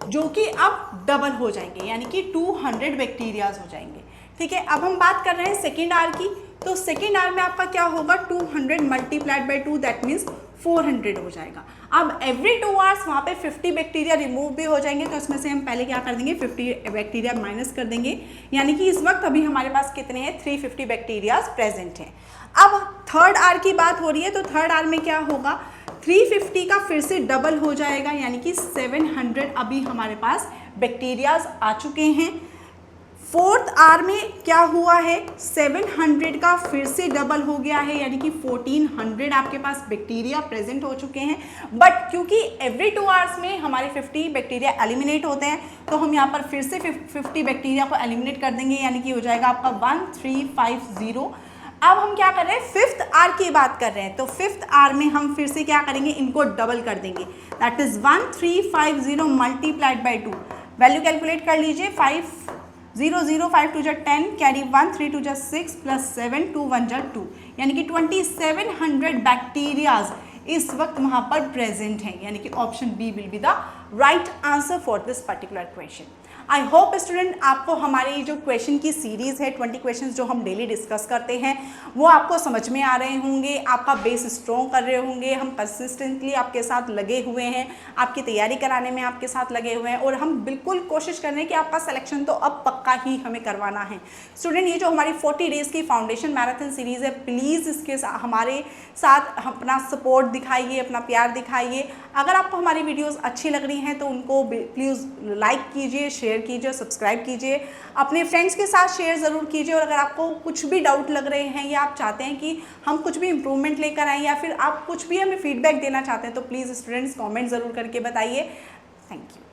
जो कि अब डबल हो जाएंगे, यानी कि 200 बैक्टीरियाज हो जाएंगे। ठीक है, अब हम बात कर रहे हैं सेकेंड आवर की। तो सेकेंड आवर में आपका क्या होगा? 200 मल्टीप्लाइड बाई 2, दैट मीन्स 400 हो जाएगा। अब एवरी 2 आवर्स वहाँ पे 50 बैक्टीरिया रिमूव भी हो जाएंगे, तो इसमें से हम पहले क्या कर देंगे? 50 बैक्टीरिया माइनस कर देंगे, यानी कि इस वक्त अभी हमारे पास कितने हैं? 350 बैक्टीरियाज प्रेजेंट हैं। अब थर्ड आवर की बात हो रही है, तो थर्ड आवर में क्या होगा? 350 का फिर से डबल हो जाएगा, यानी कि 700 अभी हमारे पास बैक्टीरियाज आ चुके हैं। फोर्थ आवर में क्या हुआ है? 700 का फिर से डबल हो गया है, यानी कि 1400 आपके पास बैक्टीरिया प्रेजेंट हो चुके हैं। बट क्योंकि एवरी 2 आवर्स में हमारे 50 बैक्टीरिया एलिमिनेट होते हैं, तो हम यहाँ पर फिर से 50 बैक्टीरिया को एलिमिनेट कर देंगे, यानी कि हो जाएगा आपका 1350। अब हम क्या कर रहे हैं? फिफ्थ आवर की बात कर रहे हैं। तो फिफ्थ आवर में हम फिर से क्या करेंगे? इनको डबल कर देंगे, that is 1350 multiplied by 2। Value calculate कर लीजिए, 5 0 0 5 2 10, कैरी 1 3 2 6 प्लस 7 2 1 2, यानी कि 2700 बैक्टीरियाज इस वक्त वहाँ पर प्रेजेंट हैं, यानी कि option B will be the right answer for this particular question. I hope student आपको हमारी जो क्वेश्चन की सीरीज़ है 20 क्वेश्चंस जो हम डेली डिस्कस करते हैं वो आपको समझ में आ रहे होंगे, आपका बेस स्ट्रॉन्ग कर रहे होंगे। हम कंसिस्टेंटली आपके साथ लगे हुए हैं, आपकी तैयारी कराने में आपके साथ लगे हुए हैं, और हम बिल्कुल कोशिश कर रहे हैं कि आपका सिलेक्शन तो अब पक्का ही हमें करवाना है। स्टूडेंट, ये जो हमारी 40 डेज़ की फाउंडेशन मैराथन सीरीज़ है, प्लीज़ इसके हमारे साथ अपना सपोर्ट दिखाइए, अपना प्यार दिखाइए। अगर आपको हमारी वीडियोज़ अच्छी लग रही हैं तो उनको प्लीज़ लाइक कीजिए, शेयर कीजिए, सब्सक्राइब कीजिए, अपने फ्रेंड्स के साथ शेयर ज़रूर कीजिए। और अगर आपको कुछ भी डाउट लग रहे हैं या आप चाहते हैं कि हम कुछ भी इम्प्रूवमेंट लेकर आएँ या फिर आप कुछ भी हमें फीडबैक देना चाहते हैं, तो प्लीज़ स्टूडेंट्स कमेंट ज़रूर करके बताइए। Thank you.